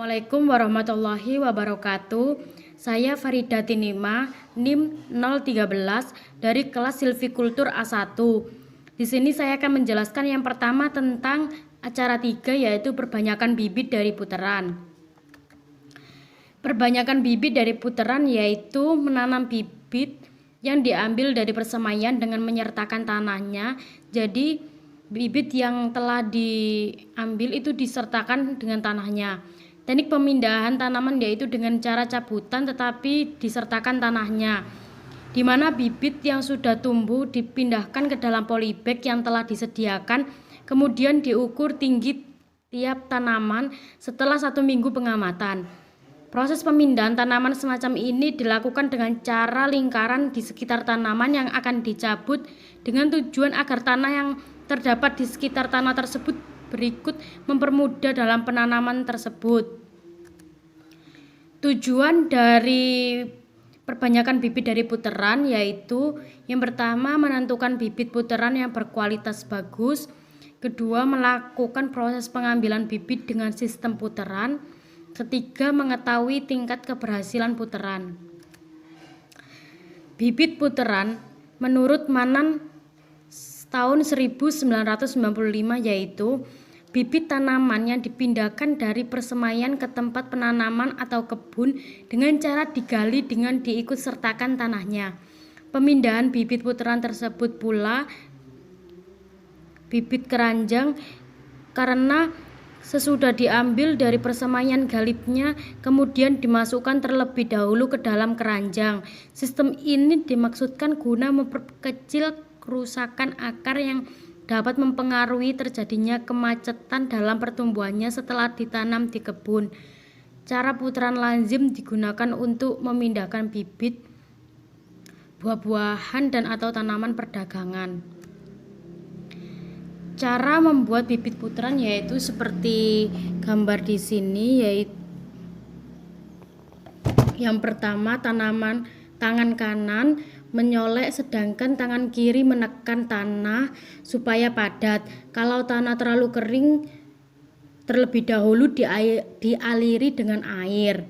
Assalamualaikum warahmatullahi wabarakatuh. Saya Farida Tinima, NIM 013 dari kelas Silvikultur A1. Di sini saya akan menjelaskan yang pertama tentang acara 3, yaitu perbanyakan bibit dari puteran. Perbanyakan bibit dari puteran yaitu menanam bibit yang diambil dari persemaian dengan menyertakan tanahnya. Jadi bibit yang telah diambil itu disertakan dengan tanahnya. Teknik pemindahan tanaman yaitu dengan cara cabutan tetapi disertakan tanahnya, di mana bibit yang sudah tumbuh dipindahkan ke dalam polybag yang telah disediakan, kemudian diukur tinggi tiap tanaman setelah 1 minggu pengamatan. Proses pemindahan tanaman semacam ini dilakukan dengan cara lingkaran di sekitar tanaman yang akan dicabut dengan tujuan agar tanah yang terdapat di sekitar tanah tersebut berikut mempermudah dalam penanaman tersebut. Tujuan dari perbanyakan bibit dari puteran yaitu yang pertama menentukan bibit puteran yang berkualitas bagus, kedua melakukan proses pengambilan bibit dengan sistem puteran, ketiga mengetahui tingkat keberhasilan puteran. Bibit puteran menurut Manan tahun 1995 yaitu bibit tanaman yang dipindahkan dari persemaian ke tempat penanaman atau kebun dengan cara digali dengan diikut sertakan tanahnya. Pemindahan bibit puteran tersebut pula bibit keranjang karena sesudah diambil dari persemaian galibnya kemudian dimasukkan terlebih dahulu ke dalam keranjang. Sistem ini dimaksudkan guna memperkecil kerusakan akar yang dapat mempengaruhi terjadinya kemacetan dalam pertumbuhannya setelah ditanam di kebun. Cara putaran lazim digunakan untuk memindahkan bibit buah-buahan dan atau tanaman perdagangan. Cara membuat bibit putaran yaitu seperti gambar di sini, yaitu yang pertama tanaman tangan kanan menyolek sedangkan tangan kiri menekan tanah supaya padat. Kalau tanah terlalu kering terlebih dahulu dialiri dengan air.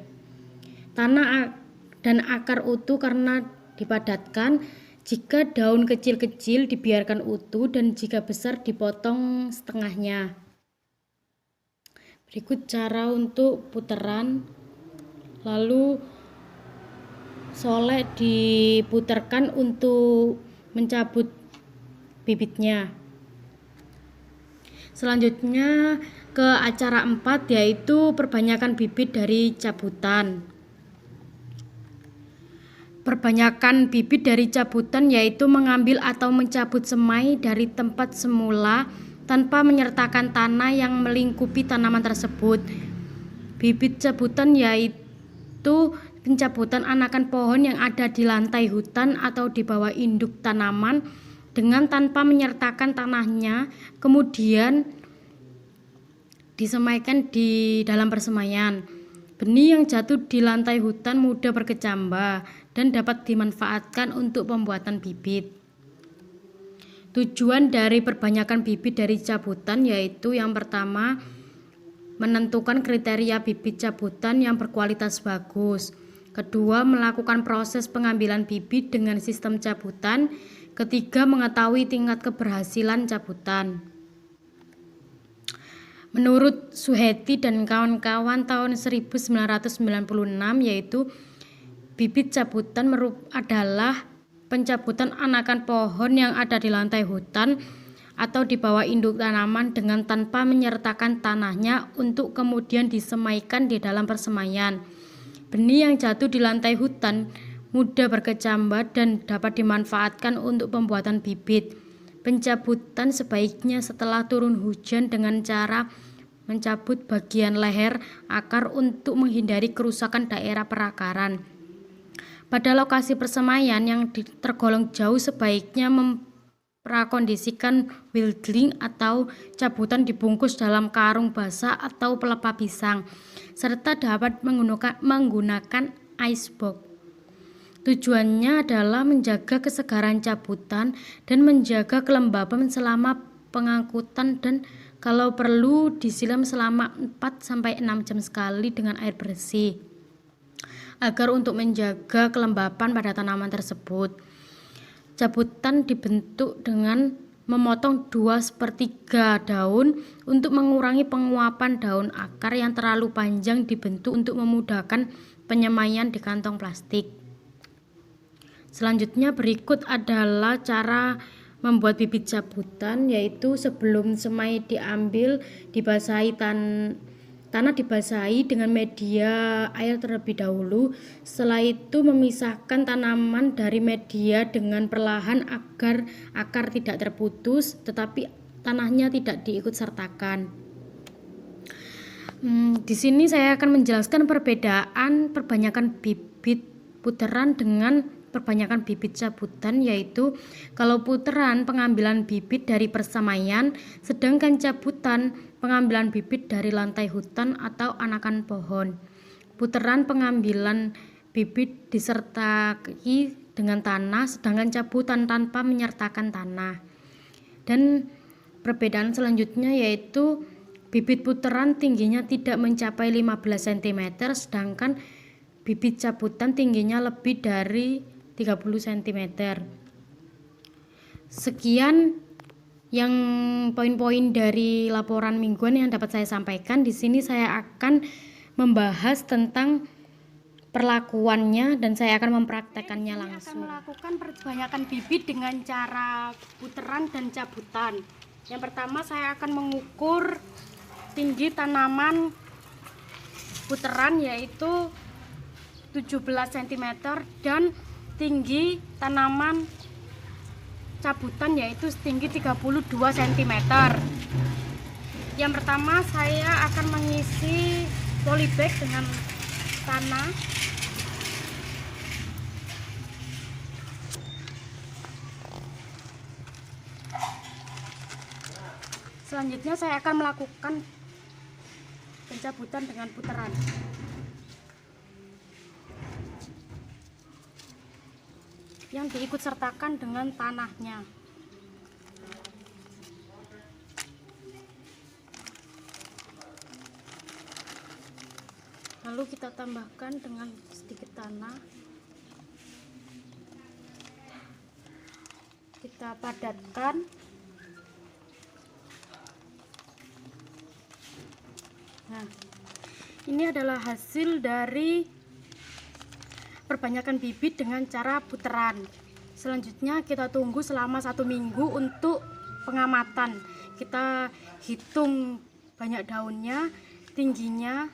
Tanah dan akar utuh karena dipadatkan. Jika daun kecil-kecil dibiarkan utuh dan jika besar dipotong setengahnya. Berikut cara untuk putaran. Lalu solek diputarkan untuk mencabut bibitnya. Selanjutnya ke acara 4 yaitu perbanyakan bibit dari cabutan. Perbanyakan bibit dari cabutan yaitu mengambil atau mencabut semai dari tempat semula tanpa menyertakan tanah yang melingkupi tanaman tersebut. Bibit cabutan yaitu pencabutan anakan pohon yang ada di lantai hutan atau di bawah induk tanaman dengan tanpa menyertakan tanahnya, kemudian disemaikan di dalam persemaian. Benih yang jatuh di lantai hutan mudah berkecambah dan dapat dimanfaatkan untuk pembuatan bibit. Tujuan dari perbanyakan bibit dari cabutan yaitu yang pertama menentukan kriteria bibit cabutan yang berkualitas bagus. Kedua, melakukan proses pengambilan bibit dengan sistem cabutan. Ketiga, mengetahui tingkat keberhasilan cabutan. Menurut Suheti dan kawan-kawan tahun 1996 yaitu bibit cabutan adalah pencabutan anakan pohon yang ada di lantai hutan atau di bawah induk tanaman dengan tanpa menyertakan tanahnya untuk kemudian disemaikan di dalam persemaian. Benih yang jatuh di lantai hutan mudah berkecambah dan dapat dimanfaatkan untuk pembuatan bibit. Pencabutan sebaiknya setelah turun hujan dengan cara mencabut bagian leher akar untuk menghindari kerusakan daerah perakaran. Pada lokasi persemaian yang tergolong jauh sebaiknya prakondisikan wildling atau cabutan dibungkus dalam karung basah atau pelepah pisang serta dapat menggunakan icebox. Tujuannya adalah menjaga kesegaran cabutan dan menjaga kelembaban selama pengangkutan dan Kalau perlu disiram selama 4-6 jam sekali dengan air bersih agar untuk menjaga kelembapan pada tanaman tersebut. Cabutan dibentuk dengan memotong 2/3 daun untuk mengurangi penguapan daun. Akar yang terlalu panjang dibentuk untuk memudahkan penyemaian di kantong plastik. Selanjutnya berikut adalah cara membuat bibit cabutan, yaitu sebelum semai diambil, tanah dibasahi dengan media air terlebih dahulu. Setelah itu memisahkan tanaman dari media dengan perlahan agar akar tidak terputus, tetapi tanahnya tidak diikut sertakan. Di sini saya akan menjelaskan perbedaan perbanyakan bibit puteran dengan perbanyakan bibit cabutan, yaitu kalau puteran pengambilan bibit dari persemaian, sedangkan cabutan pengambilan bibit dari lantai hutan atau anakan pohon. Puteran pengambilan bibit disertai dengan tanah, sedangkan cabutan tanpa menyertakan tanah. Dan perbedaan selanjutnya yaitu bibit puteran tingginya tidak mencapai 15 cm, sedangkan bibit cabutan tingginya lebih dari 30 cm. Sekian yang poin-poin dari laporan mingguan yang dapat saya sampaikan. Di sini saya akan membahas tentang perlakuannya dan saya akan mempraktekannya langsung. Saya akan melakukan perbanyakan bibit dengan cara puteran dan cabutan. Yang pertama saya akan mengukur tinggi tanaman puteran yaitu 17 cm dan tinggi tanaman cabutan yaitu setinggi 32 cm. Yang pertama saya akan mengisi polybag dengan tanah. Selanjutnya saya akan melakukan pencabutan dengan puteran. Yang diikut sertakan dengan tanahnya. Lalu kita tambahkan dengan sedikit tanah. Kita padatkan. Nah, ini adalah hasil dari perbanyakan bibit dengan cara puteran. Selanjutnya kita tunggu selama 1 minggu untuk pengamatan. Kita hitung banyak daunnya, tingginya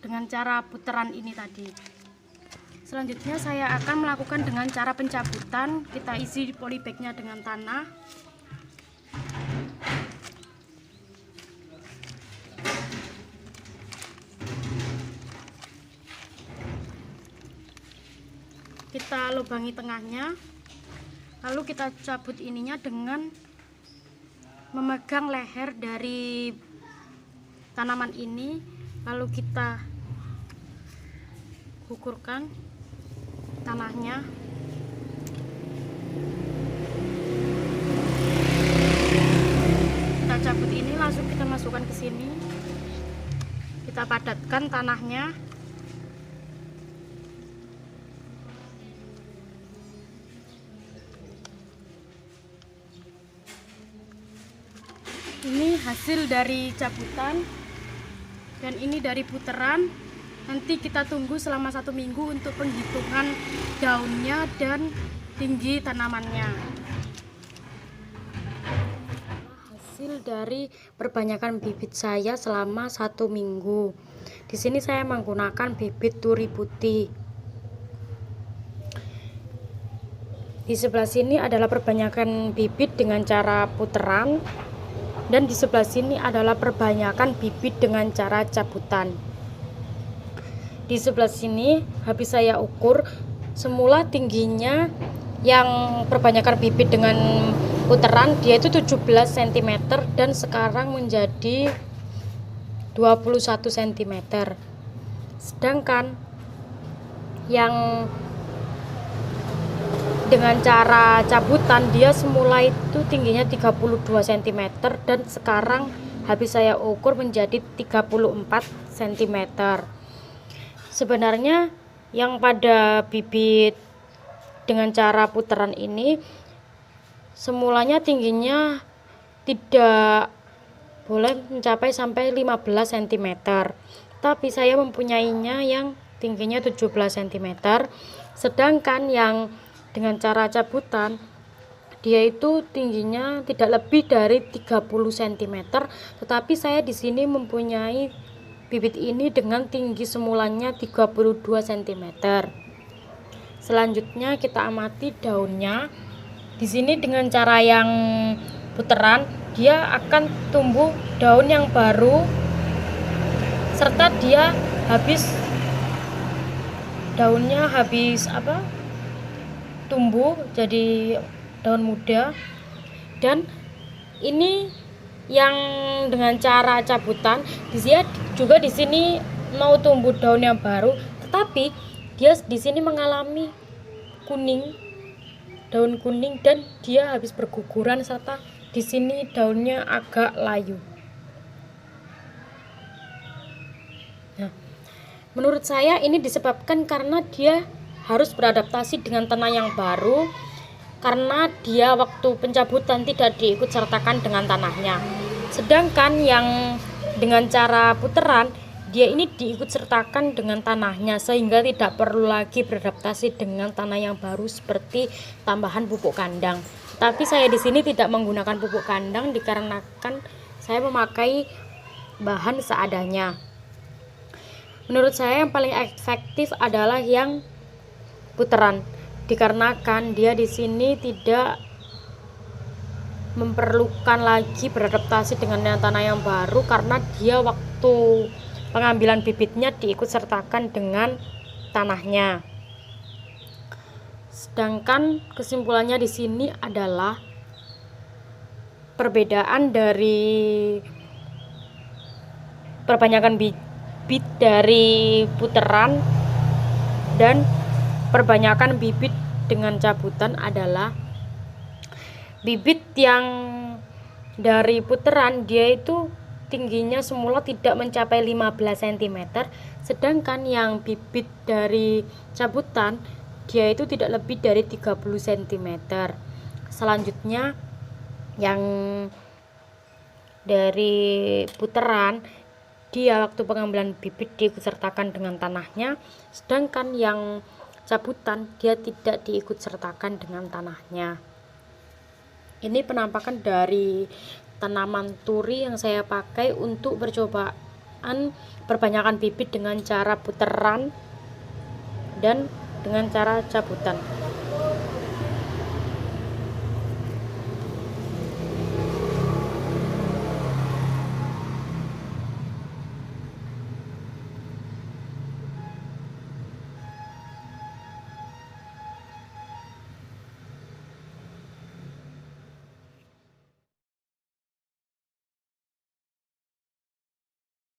dengan cara puteran ini tadi. Selanjutnya saya akan melakukan dengan cara pencabutan. Kita isi polybagnya dengan tanah. Kita lubangi tengahnya, lalu kita cabut ininya dengan memegang leher dari tanaman ini, lalu kita ukurkan tanahnya. Kita cabut ini, langsung kita masukkan ke sini, kita padatkan tanahnya. Ini hasil dari cabutan dan ini dari puteran. Nanti kita tunggu selama 1 minggu untuk penghitungan daunnya dan tinggi tanamannya. Hasil dari perbanyakan bibit saya selama 1 minggu. Di sini saya menggunakan bibit turi putih. Di sebelah sini adalah perbanyakan bibit dengan cara puteran. Dan di sebelah sini adalah perbanyakan bibit dengan cara cabutan. Di sebelah sini habis saya ukur, semula tingginya yang perbanyakan bibit dengan puteran dia itu 17 cm dan sekarang menjadi 21 cm. Sedangkan yang dengan cara cabutan dia semula itu tingginya 32 cm dan sekarang habis saya ukur menjadi 34 cm. Sebenarnya yang pada bibit dengan cara putaran ini semulanya tingginya tidak boleh mencapai sampai 15 cm, tapi saya mempunyainya yang tingginya 17 cm. Sedangkan yang dengan cara cabutan dia itu tingginya tidak lebih dari 30 cm, tetapi saya di sini mempunyai bibit ini dengan tinggi semulanya 32 cm. Selanjutnya kita amati daunnya. Di sini dengan cara yang putaran dia akan tumbuh daun yang baru serta dia daunnya habis tumbuh jadi daun muda. Dan ini yang dengan cara cabutan dia juga di sini mau tumbuh daun yang baru, tetapi dia di sini mengalami daun kuning dan dia habis berguguran serta di sini daunnya agak layu. Nah, menurut saya ini disebabkan karena dia harus beradaptasi dengan tanah yang baru, karena dia waktu pencabutan tidak diikut sertakan dengan tanahnya. Sedangkan yang dengan cara putaran dia ini diikut sertakan dengan tanahnya, sehingga tidak perlu lagi beradaptasi dengan tanah yang baru seperti tambahan pupuk kandang. Tapi saya di sini tidak menggunakan pupuk kandang dikarenakan saya memakai bahan seadanya. Menurut saya yang paling efektif adalah yang putaran, dikarenakan dia di sini tidak memerlukan lagi beradaptasi dengan tanah yang baru, karena dia waktu pengambilan bibitnya diikut sertakan dengan tanahnya. Sedangkan kesimpulannya di sini adalah perbedaan dari perbanyakan bibit dari putaran dan perbanyakan bibit dengan cabutan adalah bibit yang dari putaran dia itu tingginya semula tidak mencapai 15 cm, sedangkan yang bibit dari cabutan dia itu tidak lebih dari 30 cm. Selanjutnya yang dari putaran dia waktu pengambilan bibit diikut sertakan dengan tanahnya, sedangkan yang cabutan dia tidak diikut sertakan dengan tanahnya. Ini penampakan dari tanaman turi yang saya pakai untuk percobaan perbanyakan bibit dengan cara putaran dan dengan cara cabutan.